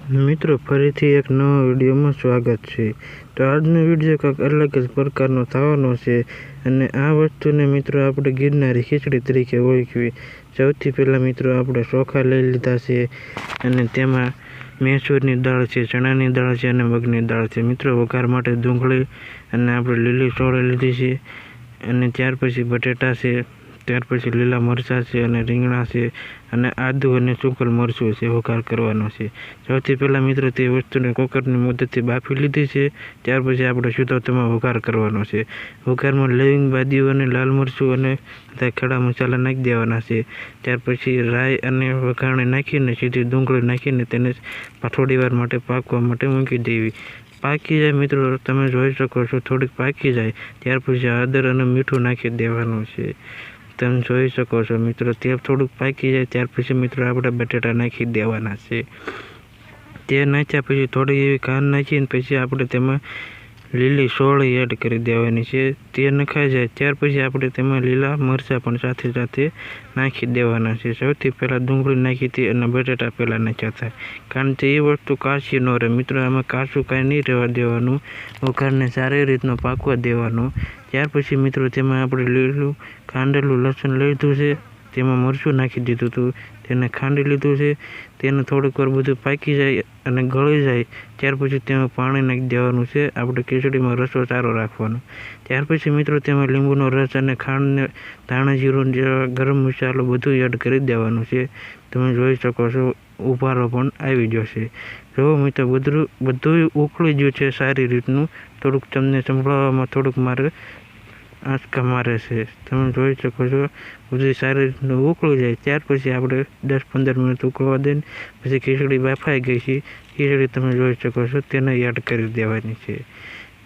મિત્રો ફરીથી એક નવા વિડીયોમાં સ્વાગત છે। તો આજનો વિડીયો કંઈક અલગ જ પ્રકારનો થવાનો છે અને આ વસ્તુને મિત્રો આપણે ગિરનારી ખીચડી તરીકે ઓળખવી। સૌથી પહેલાં મિત્રો આપણે ચોખા લઈ લીધા છે અને તેમાં મૈસૂરની દાળ છે, ચણાની દાળ છે અને મગની દાળ છે। મિત્રો વઘાર માટે ડુંગળી અને આપણે લીલી સોળી લીધી છે અને ત્યાર પછી બટેટા છે, ત્યાર પછી લીલા મરચાં છે અને રીંગણા છે અને આદુ અને સૂકલ મરચું છે વઘાર કરવાનો છે। સૌથી પહેલાં મિત્રો તે વસ્તુને કુકરની મદદથી બાફી લીધી છે। ત્યાર પછી આપણે સીધો તેમાં વઘાર કરવાનો છે। વઘારમાં લવિંગ, બાદીઓ અને લાલ મરચું અને બધા ખડા મસાલા નાખી દેવાના છે। ત્યાર પછી રાઈ અને વઘારને નાખીને સીધી ડુંગળી નાખીને તેને થોડી વાર માટે પાકવા માટે મૂકી દેવી। પાકી જાય મિત્રો, તમે જોઈ શકો છો થોડીક પાકી જાય ત્યાર પછી હળદર અને મીઠું નાખી દેવાનું છે। તમે જોઈ શકો છો મિત્રો તે થોડુંક પાકી જાય ત્યાર પછી મિત્રો આપણે બટેટા નાખી દેવાના છે। તે નાખ્યા પછી થોડી એવી ખાંડ નાખીને પછી આપણે તેમાં લીલી સોળી એડ કરી દેવાની છે। તે નખાઈ જાય ત્યાર પછી આપણે તેમાં લીલા મરચાં પણ સાથે સાથે નાખી દેવાના છે। સૌથી પહેલાં ડુંગળી નાખી હતી અને બટેટા પહેલાં નાખ્યા હતા, કારણ કે એ વસ્તુ કાચી ન રહે મિત્રો। આમાં કાચું કાંઈ નહીં રહેવા દેવાનું, વઘારને સારી રીતનો પાકવા દેવાનો। ત્યાર પછી મિત્રો તેમાં આપણે લીલું ખાંડેલું લસણ લીધું છે, તેમાં મરચું નાખી દીધું હતું, તેને ખાંડી લીધું છે। તેને થોડીક વાર બધું પાકી જાય અને ગળી જાય ત્યાર પછી તેમાં પાણી નાખી દેવાનું છે। આપણે ખીચડીમાં રસો સારો રાખવાનો। ત્યાર પછી મિત્રો તેમાં લીંબુનો રસ અને ખાંડને ધાણા જીરું જેવા ગરમ મસાલો બધું એડ કરી દેવાનું છે। તમે જોઈ શકો છો ઉભારો પણ આવી જશે। જો મિત્રો બધું ઉકળી ગયું છે સારી રીતનું, થોડુંક તમને સંભળાવવામાં થોડુંક મારે આંચકા મારે છે। તમે જોઈ શકો છો બધું સારી રીતનું ઉકળી જાય ત્યાર પછી આપણે 10-15 મિનિટ ઉકળવા દઈને પછી ખીચડી બાફાઈ ગઈ છે, ખીચડી તમે જોઈ શકો છો તેને એડ કરી દેવાની છે।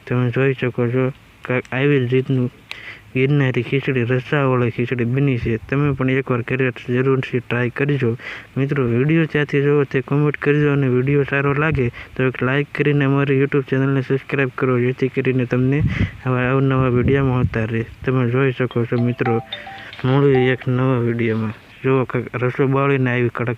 તમે જોઈ શકો છો આવી જ રીતનું ગિરનારી ખીચડી, રસાવાળી ખીચડી બની છે। તમે પણ એકવાર ઘરે જરૂરથી ટ્રાય કરજો મિત્રો। વિડીયો ક્યાંથી જોવો તે કોમેન્ટ કરજો અને વિડીયો સારો લાગે તો એક લાઇક કરીને અમારી યુટ્યુબ ચેનલને સબસ્ક્રાઈબ કરો, જેથી કરીને તમને આવા અવનવા વિડીયો મળતા રહે। તમે જોઈ શકો છો મિત્રો, મળીએ એક નવા વિડીયોમાં। જો રસો બાળીને આવી કડક